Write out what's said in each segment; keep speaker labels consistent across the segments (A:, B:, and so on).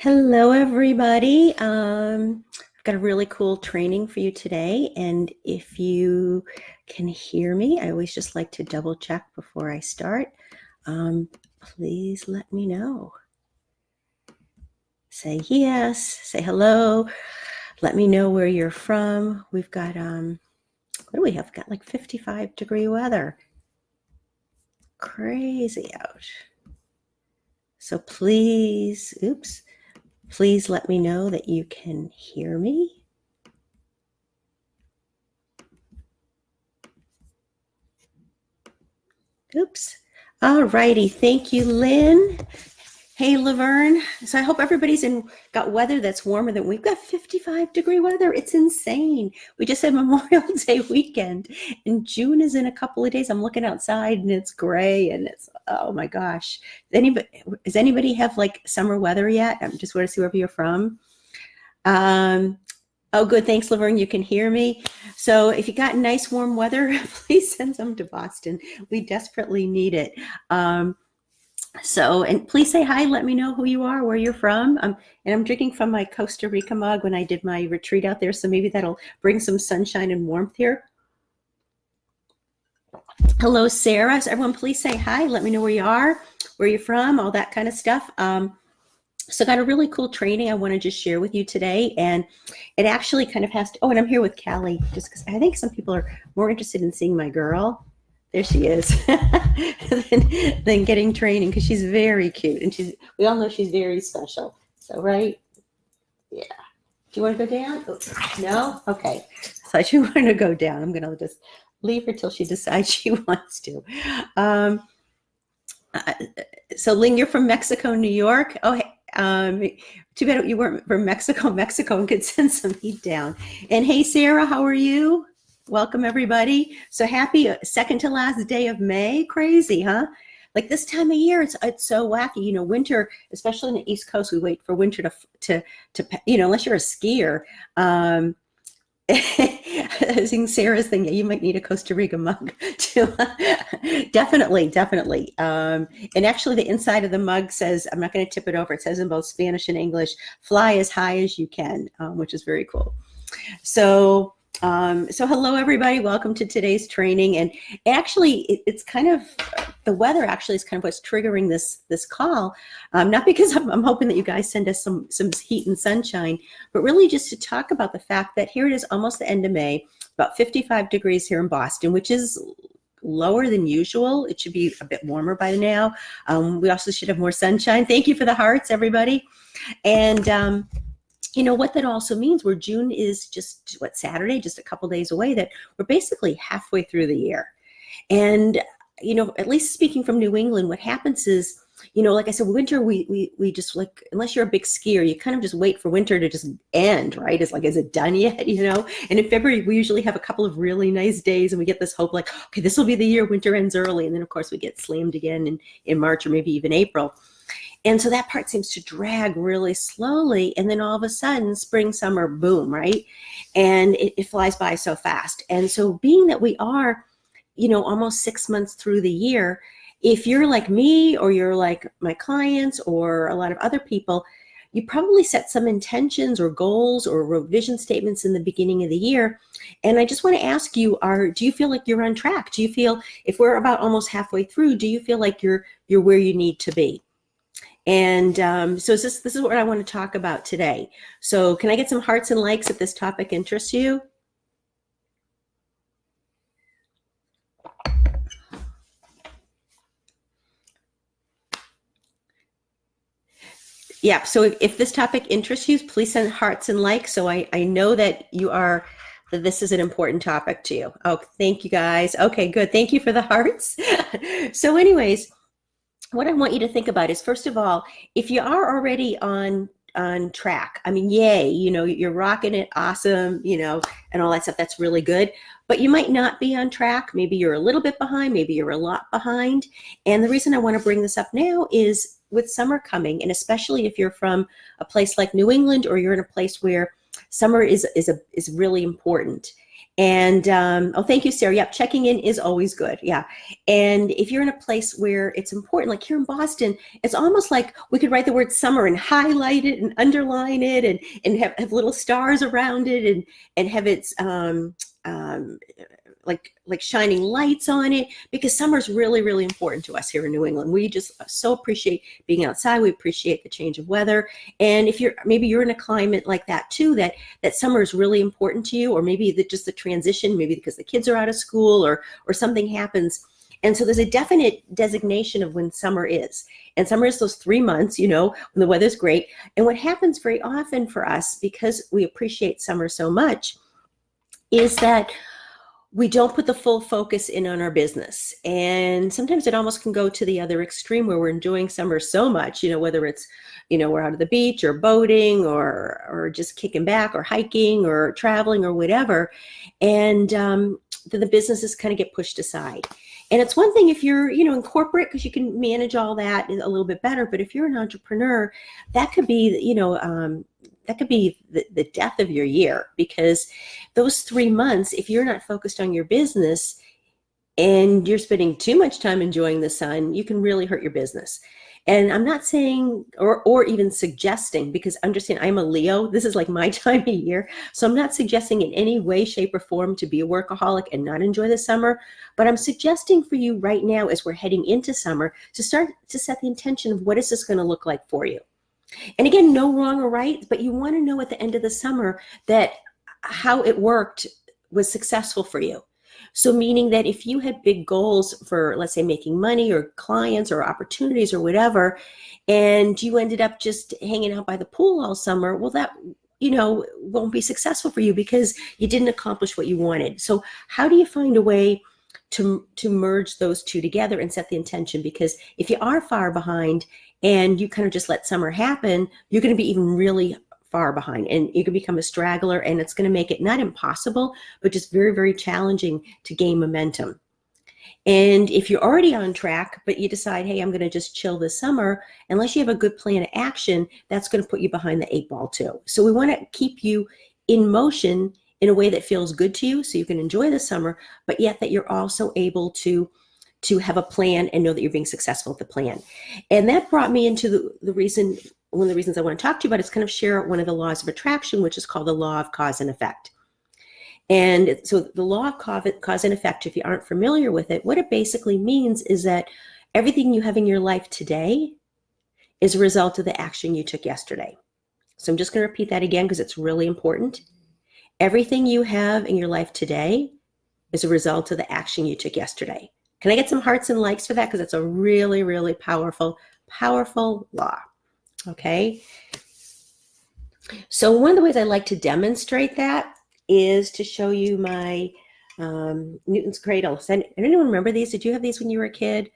A: Hello, everybody. I've got a really cool training for you today. And if you can hear me, I always just like to double check before I start. Please let me know. Say yes, say hello. Let me know where you're from. We've got, what do we have? Got like 55-degree weather. Crazy out. So please let me know that you can hear me. Oops. All righty. Thank you, Lynn. Hey, Laverne. So I hope everybody's got weather that's warmer than we've got. 55-degree weather. It's insane. We just had Memorial Day weekend, and June is in a couple of days. I'm looking outside, and it's gray, and it's, oh my gosh. Does anybody have like summer weather yet? I just want to see wherever you're from. Oh, good. Thanks, Laverne. You can hear me. So if you got nice warm weather, please send some to Boston. We desperately need it. And please say hi. Let me know who you are, where you're from. And I'm drinking from my Costa Rica mug when I did my retreat out there. So maybe that'll bring some sunshine and warmth here. Hello, Sarah. So everyone, please say hi. Let me know where you are, where you're from, all that kind of stuff. So I got a really cool training I want to just share with you today. And it actually kind of has to, and I'm here with Callie, just because I think some people are more interested in seeing my girl. There she is, than getting training, because she's very cute. And we all know she's very special. So, right? Yeah. Do you want to go down? Oops. No? Okay. So she wanted to go down. I'm going to just leave her till she decides she wants to. So Ling, you're from Mexico, New York. Oh, hey. Too bad you weren't from Mexico and could send some heat down. And hey, Sarah, how are you? Welcome, everybody. So happy second to last day of May. Crazy, huh? Like this time of year, it's so wacky. You know, winter, especially in the East Coast, we wait for winter to unless you're a skier. I think Sarah's thing, yeah, you might need a Costa Rica mug too. Definitely. And actually the inside of the mug says, I'm not going to tip it over. It says in both Spanish and English, fly as high as you can, which is very cool. So hello, everybody. Welcome to today's training. And actually, it's kind of, the weather actually is kind of what's triggering this call. Not because I'm hoping that you guys send us some heat and sunshine, but really just to talk about the fact that here it is almost the end of May, about 55 degrees here in Boston, which is lower than usual. It should be a bit warmer by now. We also should have more sunshine. Thank you for the hearts, everybody. And, you know what that also means, where June is just Saturday, just a couple days away, that we're basically halfway through the year. And, you know, at least speaking from New England, what happens is, you know, like I said, winter, we just, like, unless you're a big skier, you kind of just wait for winter to just end, right? It's like, is it done yet, you know? And in February, we usually have a couple of really nice days, and we get this hope like, okay, this will be the year winter ends early. And then of course we get slammed again in March or maybe even April. And so that part seems to drag really slowly. And then all of a sudden, spring, summer, boom, right? And it flies by so fast. And so being that we are, you know, almost 6 months through the year, if you're like me, or you're like my clients, or a lot of other people, you probably set some intentions or goals or revision statements in the beginning of the year. And I just want to ask you, do you feel like you're on track? Do you feel, if we're about almost halfway through, do you feel like you're where you need to be? And so this is what I want to talk about today. So can I get some hearts and likes if this topic interests you? Yeah, so if this topic interests you, please send hearts and likes, so I know that that this is an important topic to you. Oh, thank you guys. Okay, good. Thank you for the hearts. So anyways, what I want you to think about is, first of all, if you are already on track, I mean, yay, you know, you're rocking it, awesome, you know, and all that stuff, that's really good. But you might not be on track. Maybe you're a little bit behind, maybe you're a lot behind. And the reason I want to bring this up now is with summer coming, and especially if you're from a place like New England, or you're in a place where summer is really important. And oh, thank you, Sarah. Yep, checking in is always good. Yeah. And if you're in a place where it's important, like here in Boston, it's almost like we could write the word summer and highlight it and underline it and have little stars around it and have its um, like shining lights on it, because summer is really, really important to us here in New England. We just so appreciate being outside. We appreciate the change of weather. And if maybe you're in a climate like that too, that summer is really important to you, or maybe just the transition, maybe because the kids are out of school or something happens. And so there's a definite designation of when summer is. And summer is those 3 months, when the weather's great. And what happens very often for us, because we appreciate summer so much, is that we don't put the full focus in on our business. And sometimes it almost can go to the other extreme where we're enjoying summer so much, whether it's, we're out at the beach or boating or just kicking back or hiking or traveling or whatever. And then the businesses kind of get pushed aside. And it's one thing if you're, in corporate, because you can manage all that a little bit better. But if you're an entrepreneur, that could be, the death of your year, because those 3 months, if you're not focused on your business and you're spending too much time enjoying the sun, you can really hurt your business. And I'm not saying or even suggesting, because understand I'm a Leo, this is like my time of year. So I'm not suggesting in any way, shape, or form to be a workaholic and not enjoy the summer. But I'm suggesting for you right now, as we're heading into summer, to start to set the intention of what is this going to look like for you. And again, no wrong or right, but you want to know at the end of the summer that how it worked was successful for you. So meaning that if you had big goals for, let's say, making money or clients or opportunities or whatever, and you ended up just hanging out by the pool all summer, well, that, won't be successful for you because you didn't accomplish what you wanted. So how do you find a way to merge those two together and set the intention? Because if you are far behind and you kind of just let summer happen, you're going to be even really far behind, and you can become a straggler, and it's going to make it not impossible, but just very, very challenging to gain momentum. And if you're already on track, but you decide, hey, I'm going to just chill this summer, unless you have a good plan of action, that's going to put you behind the 8 ball too. So we want to keep you in motion in a way that feels good to you, so you can enjoy the summer, but yet that you're also able to have a plan and know that you're being successful at the plan. And that brought me into one of the reasons I want to talk to you about is kind of share one of the laws of attraction, which is called the law of cause and effect. And so the law of cause and effect, if you aren't familiar with it, what it basically means is that everything you have in your life today is a result of the action you took yesterday. So I'm just going to repeat that again because it's really important. Everything you have in your life today is a result of the action you took yesterday. Can I get some hearts and likes for that? Because it's a really, really powerful, powerful law. Okay. So one of the ways I like to demonstrate that is to show you my Newton's Cradle. Does anyone remember these? Did you have these when you were a kid?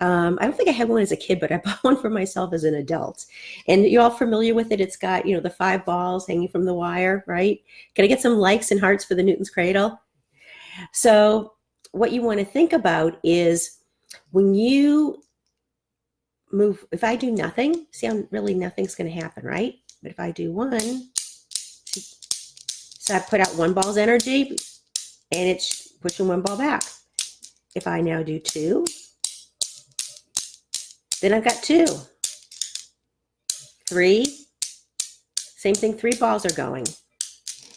A: I don't think I had one as a kid, but I bought one for myself as an adult. And you're all familiar with it. It's got, the 5 balls hanging from the wire, right? Can I get some likes and hearts for the Newton's Cradle? So what you want to think about is when you move, if I do nothing, see how really nothing's going to happen, right? But if I do one, so I put out 1 ball's energy and it's pushing 1 ball back. If I now do 2, then I've got 2, 3, same thing, 3 balls are going,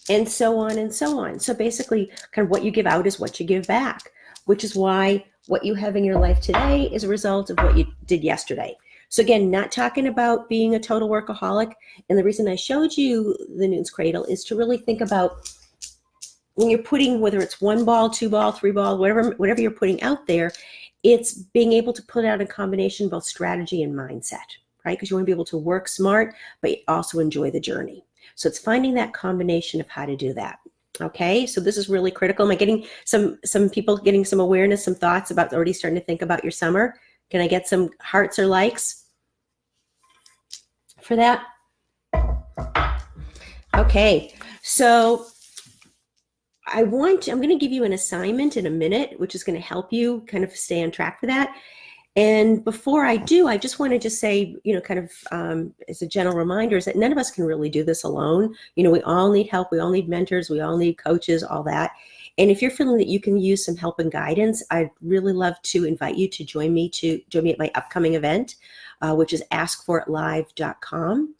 A: and so on and so on. So basically kind of what you give out is what you give back, which is why what you have in your life today is a result of what you did yesterday. So again, not talking about being a total workaholic. And the reason I showed you the Newton's Cradle is to really think about when you're putting, whether it's 1 ball, 2 ball, 3 ball, whatever you're putting out there, it's being able to put out a combination of both strategy and mindset, right? Because you want to be able to work smart, but also enjoy the journey. So it's finding that combination of how to do that. Okay, so this is really critical. Am I getting some people getting some awareness, some thoughts about already starting to think about your summer? Can I get some hearts or likes for that? Okay, so I'm going to give you an assignment in a minute, which is going to help you kind of stay on track for that. And before I do, I just want to just say, kind of as a general reminder, is that none of us can really do this alone. We all need help. We all need mentors. We all need coaches, all that. And if you're feeling that you can use some help and guidance, I'd really love to invite you to join me at my upcoming event, which is askforitlive.com.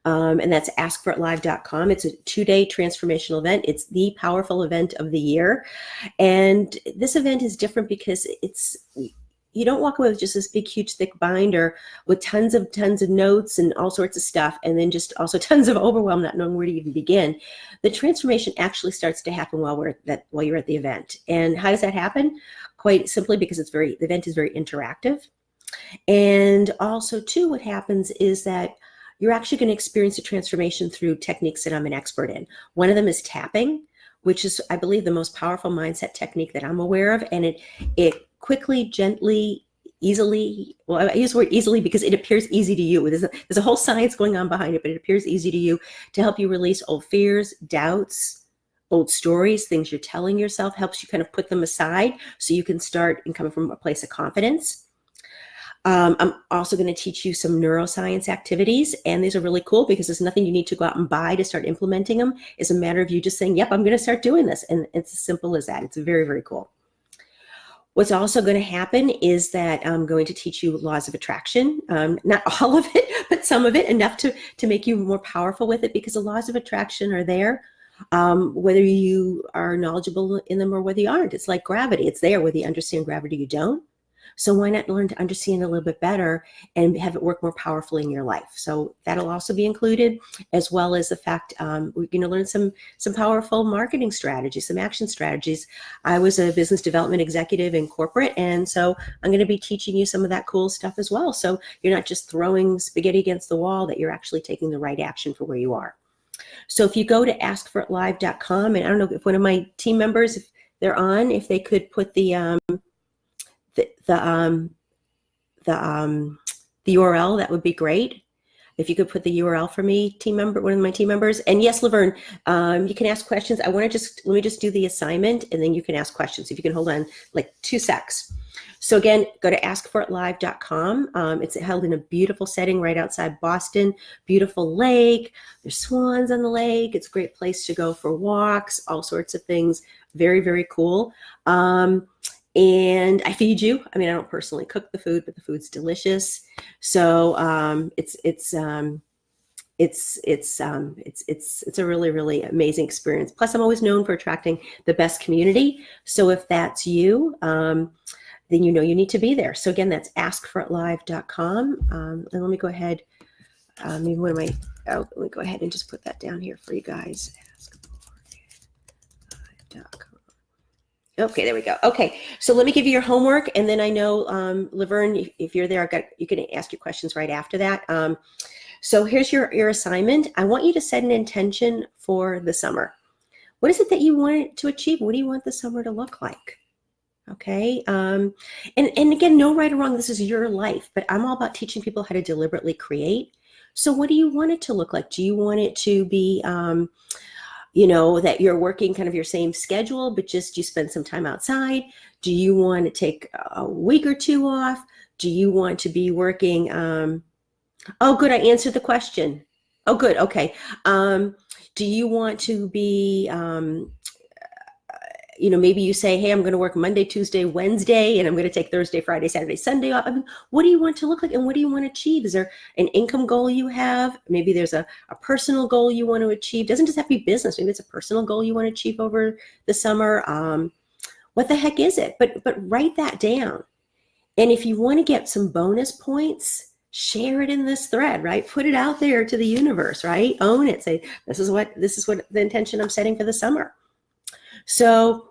A: And that's askforitlive.com. It's a 2-day transformational event. It's the powerful event of the year. And this event is different because you don't walk away with just this big, huge, thick binder with tons of notes and all sorts of stuff, and then just also tons of overwhelm, not knowing where to even begin. The transformation actually starts to happen while you're at the event. And how does that happen? Quite simply because the event is very interactive. And also, too, what happens is that you're actually going to experience a transformation through techniques that I'm an expert in. One of them is tapping, which is, I believe, the most powerful mindset technique that I'm aware of. And it quickly, gently, easily, well, I use the word easily because it appears easy to you. There's a whole science going on behind it, but it appears easy to you to help you release old fears, doubts, old stories, things you're telling yourself, helps you kind of put them aside so you can start and come from a place of confidence. I'm also going to teach you some neuroscience activities, and these are really cool because there's nothing you need to go out and buy to start implementing them. It's a matter of you just saying, yep, I'm going to start doing this. And it's as simple as that. It's very, very cool. What's also going to happen is that I'm going to teach you laws of attraction, not all of it, but some of it, enough to make you more powerful with it, because the laws of attraction are there, whether you are knowledgeable in them or whether you aren't. It's like gravity. It's there whether you understand gravity or you don't. So why not learn to understand a little bit better and have it work more powerfully in your life? So that'll also be included, as well as the fact we're going to learn some powerful marketing strategies, some action strategies. I was a business development executive in corporate, and so I'm going to be teaching you some of that cool stuff as well. So you're not just throwing spaghetti against the wall, that you're actually taking the right action for where you are. So if you go to askforitlive.com, and I don't know if one of my team members, if they're on, if they could put the URL, that would be great. If you could put the URL for me, one of my team members. And yes, Laverne, you can ask questions. Let me just do the assignment, and then you can ask questions. If you can hold on like 2 secs. So again, go to askforitlive.com. It's held in a beautiful setting right outside Boston, beautiful lake. There's swans on the lake. It's a great place to go for walks, all sorts of things. Very, very cool. And I feed you. I mean, I don't personally cook the food, but the food's delicious. So it's a really, really amazing experience. Plus, I'm always known for attracting the best community. So if that's you, then you know you need to be there. So again, that's askforitlive.com. And let me go ahead. Let me go ahead and just put that down here for you guys. Askforitlive.com. Okay, there we go. Okay, so let me give you your homework, and then I know, Laverne, if you're there, you can ask your questions right after that. So here's your assignment. I want you to set an intention for the summer. What is it that you want to achieve? What do you want the summer to look like? Okay, and again, no right or wrong. This is your life, but I'm all about teaching people how to deliberately create. So what do you want it to look like? Do you want it to be that you're working kind of your same schedule, but just you spend some time outside? Do you want to take a week or 2 off? Do you want to be working? Oh, good. I answered the question. Oh, good. Okay. Do you want to be, maybe you say, hey, I'm going to work Monday, Tuesday, Wednesday, and I'm going to take Thursday, Friday, Saturday, Sunday off. I mean, what do you want to look like, and what do you want to achieve? Is there an income goal you have? Maybe there's a personal goal you want to achieve. It doesn't just have to be business. Maybe it's a personal goal you want to achieve over the summer. What the heck is it? But write that down. And if you want to get some bonus points, share it in this thread, right? Put it out there to the universe, right? Own it. Say, this is what the intention I'm setting for the summer. So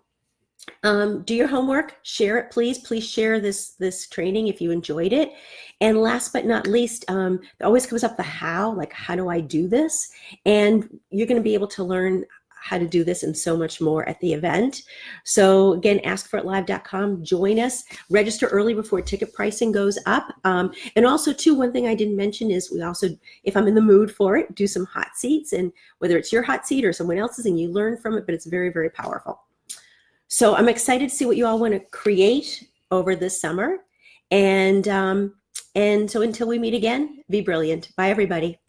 A: do your homework, share it, please share this training if you enjoyed it. And last but not least, it always comes up the how, like, how do I do this? And you're going to be able to learn how to do this and so much more at the event. So again, askforitlive.com, join us, register early before ticket pricing goes up. And also too, one thing I didn't mention is we also, if I'm in the mood for it, do some hot seats, and whether it's your hot seat or someone else's, and you learn from it, but it's very, very powerful. So I'm excited to see what you all want to create over this summer. And so until we meet again, be brilliant. Bye, everybody.